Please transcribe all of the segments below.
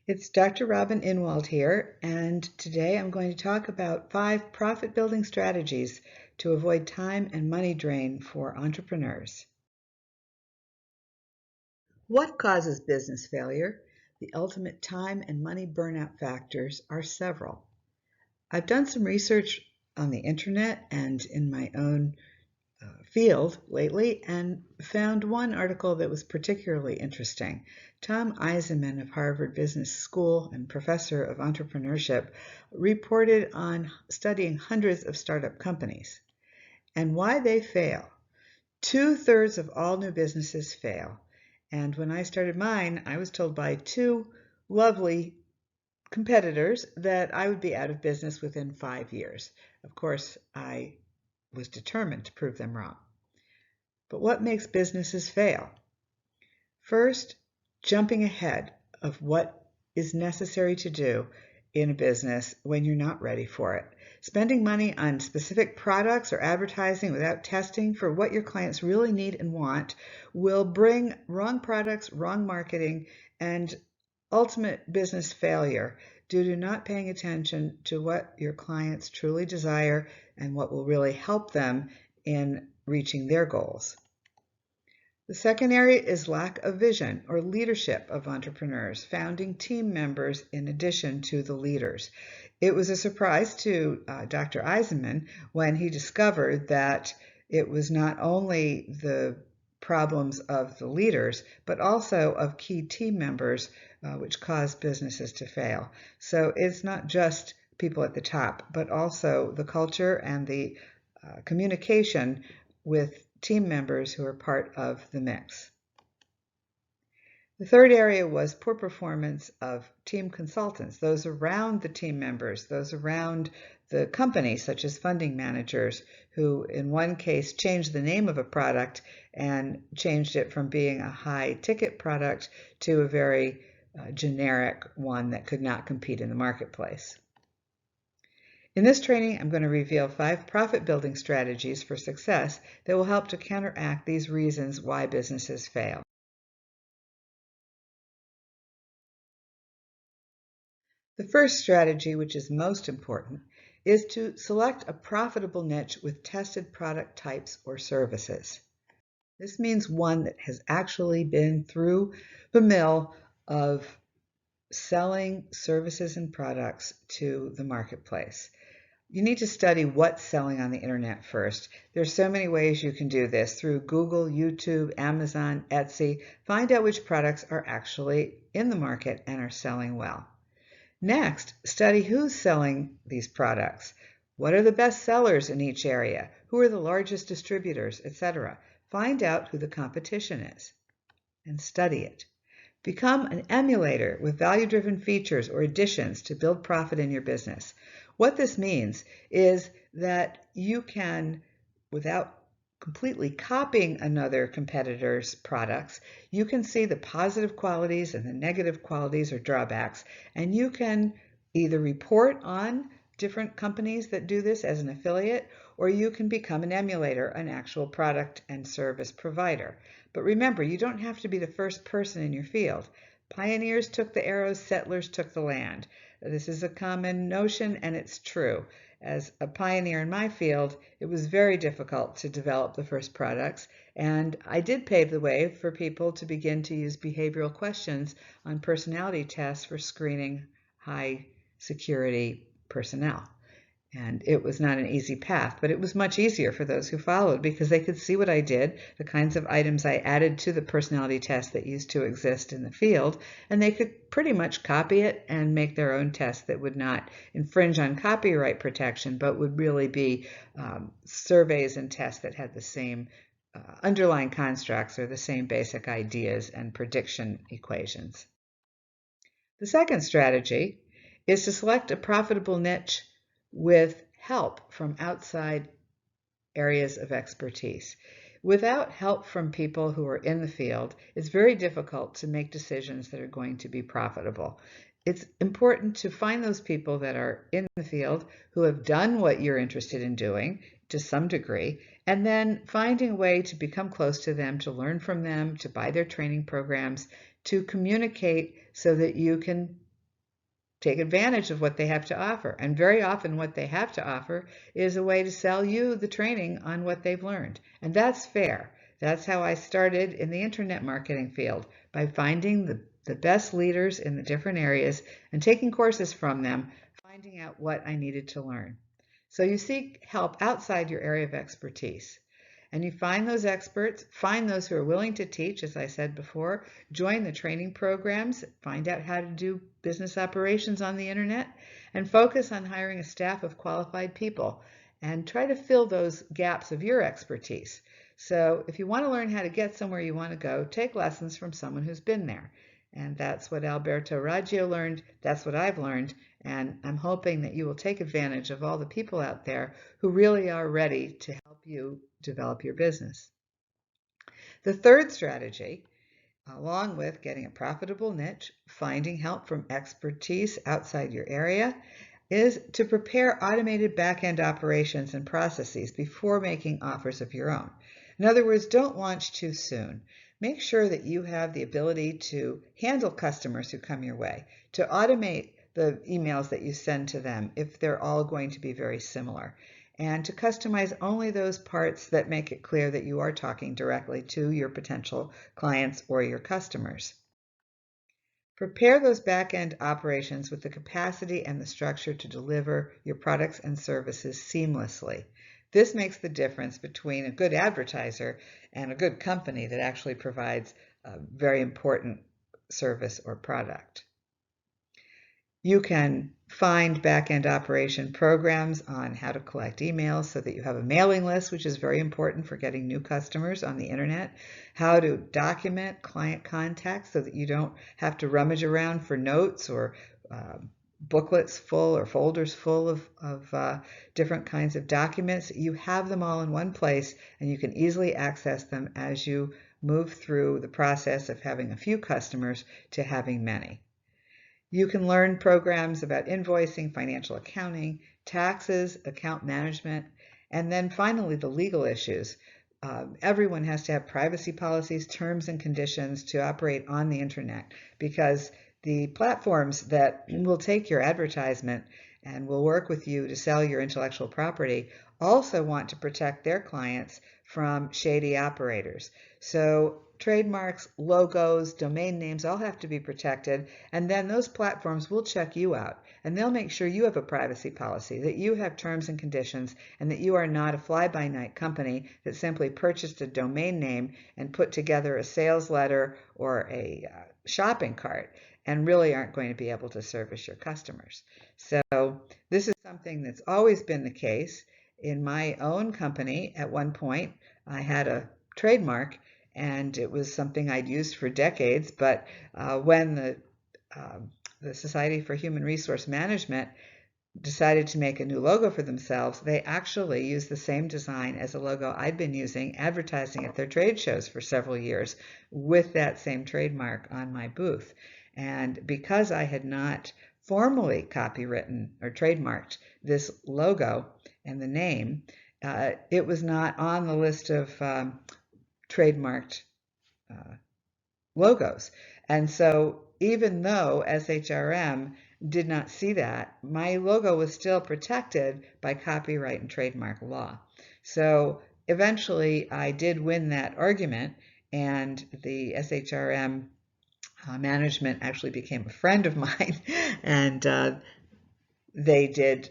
It's Dr. Robin Inwald here, and today I'm going to talk about 5 profit-building strategies to avoid time and money drain for entrepreneurs. What causes business failure? The ultimate time and money burnout factors are several. I've done some research on the internet and in my own field lately and found one article that was particularly interesting. Tom Eisenman of Harvard Business School and professor of entrepreneurship reported on studying hundreds of startup companies and why they fail. 2/3 of all new businesses fail. And when I started mine, I was told by 2 lovely competitors that I would be out of business within 5 years. Of course, I was determined to prove them wrong. But what makes businesses fail? First, jumping ahead of what is necessary to do in a business when you're not ready for it. Spending money on specific products or advertising without testing for what your clients really need and want will bring wrong products, wrong marketing, and ultimate business failure due to not paying attention to what your clients truly desire and what will really help them in reaching their goals. The second area is lack of vision or leadership of entrepreneurs, founding team members in addition to the leaders. It was a surprise to Dr. Eisenman when he discovered that it was not only the problems of the leaders, but also of key team members, which cause businesses to fail. So it's not just people at the top, but also the culture and the communication with team members who are part of the mix. The third area was poor performance of team consultants, those around the team members, those around the company, such as funding managers, who in one case changed the name of a product and changed it from being a high-ticket product to a very generic one that could not compete in the marketplace. In this training, I'm going to reveal 5 profit-building strategies for success that will help to counteract these reasons why businesses fail. The first strategy, which is most important, is to select a profitable niche with tested product types or services. This means one that has actually been through the mill of selling services and products to the marketplace. You need to study what's selling on the internet first. There's so many ways you can do this through Google, YouTube, Amazon, Etsy. Find out which products are actually in the market and are selling well. Next, study who's selling these products. What are the best sellers in each area? Who are the largest distributors, etc. Find out who the competition is and study it. Become an emulator with value-driven features or additions to build profit in your business. What this means is that you can, without completely copying another competitor's products, you can see the positive qualities and the negative qualities or drawbacks, and you can either report on different companies that do this as an affiliate, or you can become an emulator, an actual product and service provider. But remember, you don't have to be the first person in your field. Pioneers took the arrows, settlers took the land. This is a common notion, and it's true. As a pioneer in my field, it was very difficult to develop the first products, and I did pave the way for people to begin to use behavioral questions on personality tests for screening high security personnel. And it was not an easy path, but it was much easier for those who followed because they could see what I did, the kinds of items I added to the personality test that used to exist in the field, and they could pretty much copy it and make their own test that would not infringe on copyright protection, but would really be surveys and tests that had the same underlying constructs or the same basic ideas and prediction equations. The second strategy is to select a profitable niche with help from outside areas of expertise. Without help from people who are in the field, it's very difficult to make decisions that are going to be profitable. It's important to find those people that are in the field who have done what you're interested in doing to some degree, and then finding a way to become close to them, to learn from them, to buy their training programs, to communicate so that you can take advantage of what they have to offer. And very often what they have to offer is a way to sell you the training on what they've learned. And that's fair. That's how I started in the internet marketing field, by finding the best leaders in the different areas and taking courses from them, finding out what I needed to learn. So you seek help outside your area of expertise. And you find those experts, find those who are willing to teach, as I said before, join the training programs, find out how to do business operations on the internet, and focus on hiring a staff of qualified people and try to fill those gaps of your expertise. So if you want to learn how to get somewhere you want to go, take lessons from someone who's been there. And that's what Alberto Raggio learned. That's what I've learned. And I'm hoping that you will take advantage of all the people out there who really are ready to help you develop your business. The third strategy, along with getting a profitable niche, finding help from expertise outside your area, is to prepare automated back-end operations and processes before making offers of your own. In other words, don't launch too soon. Make sure that you have the ability to handle customers who come your way, to automate the emails that you send to them if they're all going to be very similar, and to customize only those parts that make it clear that you are talking directly to your potential clients or your customers. Prepare those back-end operations with the capacity and the structure to deliver your products and services seamlessly. This makes the difference between a good advertiser and a good company that actually provides a very important service or product. You can find back-end operation programs on how to collect emails so that you have a mailing list, which is very important for getting new customers on the internet, how to document client contacts so that you don't have to rummage around for notes or booklets full or folders full of different kinds of documents. You have them all in one place and you can easily access them as you move through the process of having a few customers to having many. You can learn programs about invoicing, financial accounting, taxes, account management, and then finally the legal issues. Everyone has to have privacy policies, terms and conditions to operate on the internet, because the platforms that will take your advertisement and will work with you to sell your intellectual property also want to protect their clients from shady operators. So trademarks, logos, domain names all have to be protected, and then those platforms will check you out and they'll make sure you have a privacy policy, that you have terms and conditions, and that you are not a fly-by-night company that simply purchased a domain name and put together a sales letter or a shopping cart and really aren't going to be able to service your customers. So this is something that's always been the case. In my own company, at one point, I had a trademark, and it was something I'd used for decades, but when the Society for Human Resource Management decided to make a new logo for themselves, they actually used the same design as a logo I'd been using advertising at their trade shows for several years with that same trademark on my booth. And because I had not formally copywritten or trademarked this logo and the name, it was not on the list of trademarked logos. And so even though SHRM did not see that, my logo was still protected by copyright and trademark law. So eventually I did win that argument, and the SHRM management actually became a friend of mine, and they did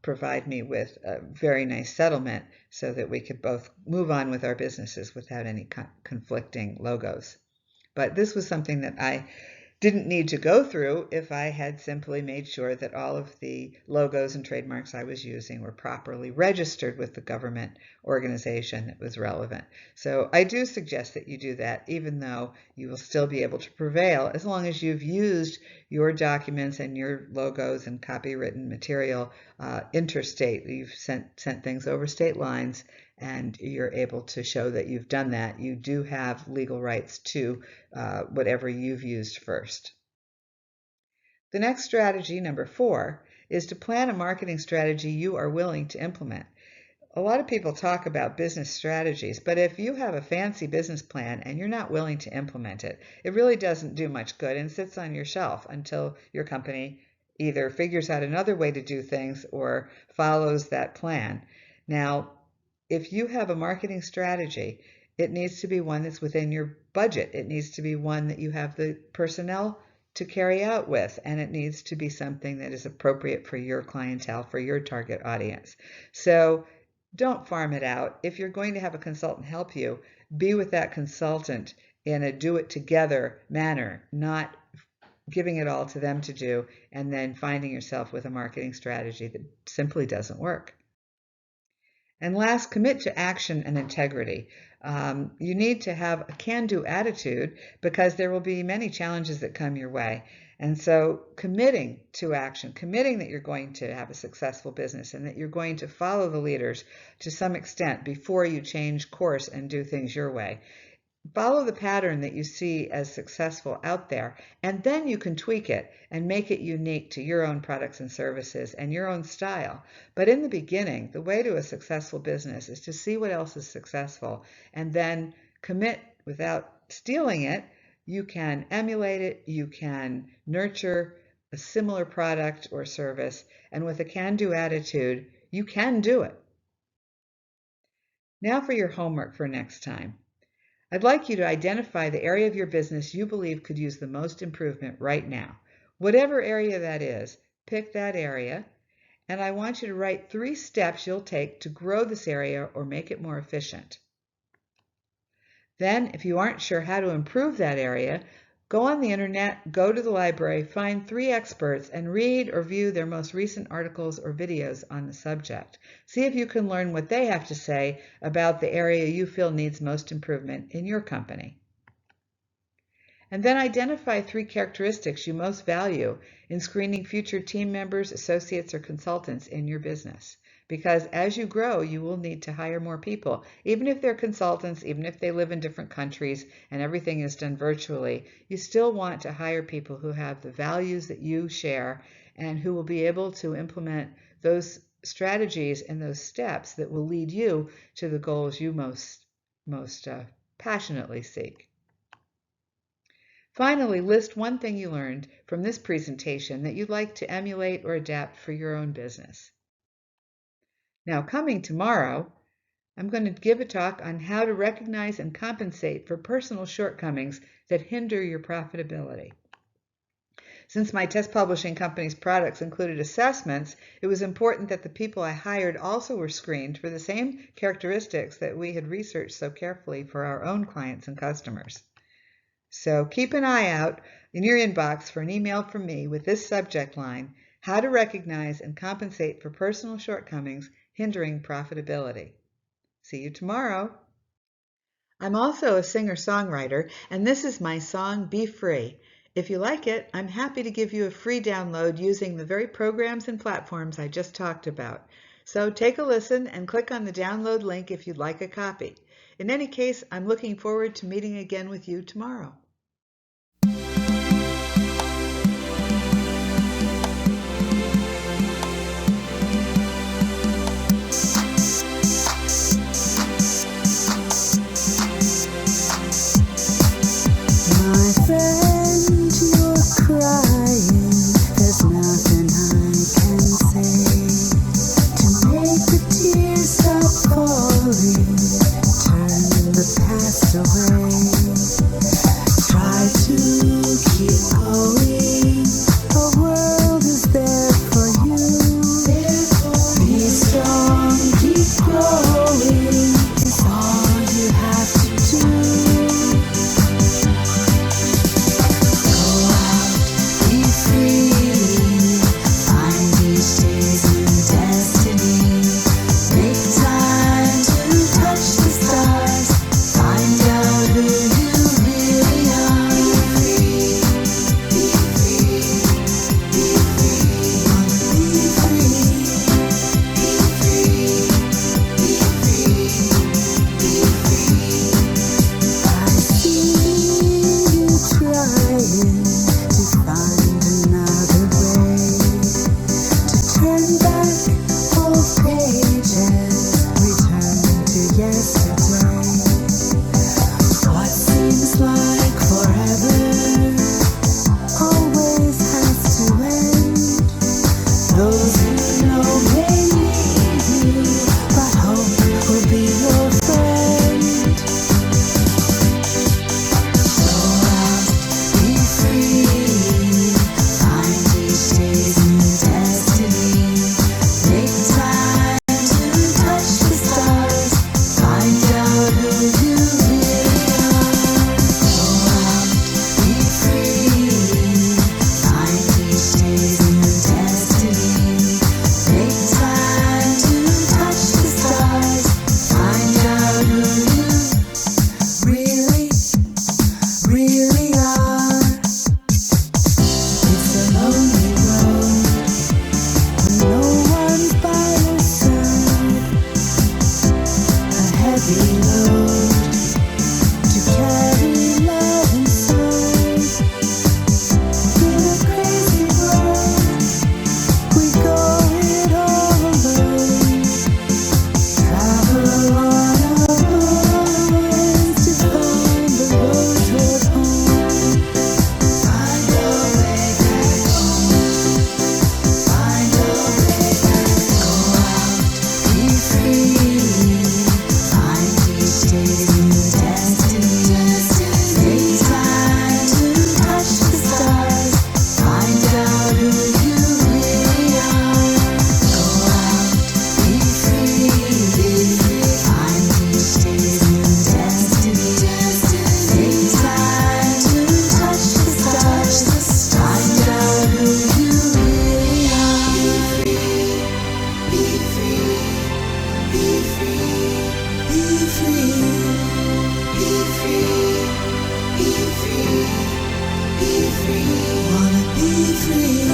provide me with a very nice settlement so that we could both move on with our businesses without any conflicting logos. But this was something that I didn't need to go through if I had simply made sure that all of the logos and trademarks I was using were properly registered with the government organization that was relevant. So I do suggest that you do that, even though you will still be able to prevail as long as you've used your documents and your logos and copywritten material interstate. You've sent things over state lines, and you're able to show that you've done that. You do have legal rights to whatever you've used first. The next strategy, number 4, is to plan a marketing strategy you are willing to implement. A lot of people talk about business strategies, but if you have a fancy business plan and you're not willing to implement it, it really doesn't do much good and sits on your shelf until your company either figures out another way to do things or follows that plan. Now, if you have a marketing strategy, it needs to be one that's within your budget. It needs to be one that you have the personnel to carry out with, and it needs to be something that is appropriate for your clientele, for your target audience. So don't farm it out. If you're going to have a consultant help you, be with that consultant in a do-it-together manner, not giving it all to them to do and then finding yourself with a marketing strategy that simply doesn't work. And last, commit to action and integrity. You need to have a can-do attitude because there will be many challenges that come your way. And so committing to action, committing that you're going to have a successful business and that you're going to follow the leaders to some extent before you change course and do things your way. Follow the pattern that you see as successful out there, and then you can tweak it and make it unique to your own products and services and your own style. But in the beginning, the way to a successful business is to see what else is successful and then commit without stealing it. You can emulate it, you can nurture a similar product or service, and with a can-do attitude, you can do it. Now for your homework for next time. I'd like you to identify the area of your business you believe could use the most improvement right now. Whatever area that is, pick that area, and I want you to write 3 steps you'll take to grow this area or make it more efficient. Then, if you aren't sure how to improve that area, go on the internet, go to the library, find 3 experts, and read or view their most recent articles or videos on the subject. See if you can learn what they have to say about the area you feel needs most improvement in your company. And then identify 3 characteristics you most value in screening future team members, associates, or consultants in your business. Because as you grow, you will need to hire more people. Even if they're consultants, even if they live in different countries and everything is done virtually, you still want to hire people who have the values that you share and who will be able to implement those strategies and those steps that will lead you to the goals you most passionately seek. Finally, list one thing you learned from this presentation that you'd like to emulate or adapt for your own business. Now, coming tomorrow, I'm going to give a talk on how to recognize and compensate for personal shortcomings that hinder your profitability. Since my test publishing company's products included assessments, it was important that the people I hired also were screened for the same characteristics that we had researched so carefully for our own clients and customers. So keep an eye out in your inbox for an email from me with this subject line: how to recognize and compensate for personal shortcomings hindering profitability. See you tomorrow. I'm also a singer-songwriter, and this is my song, Be Free. If you like it, I'm happy to give you a free download using the very programs and platforms I just talked about. So take a listen and click on the download link if you'd like a copy. In any case, I'm looking forward to meeting again with you tomorrow. free. Wanna be free.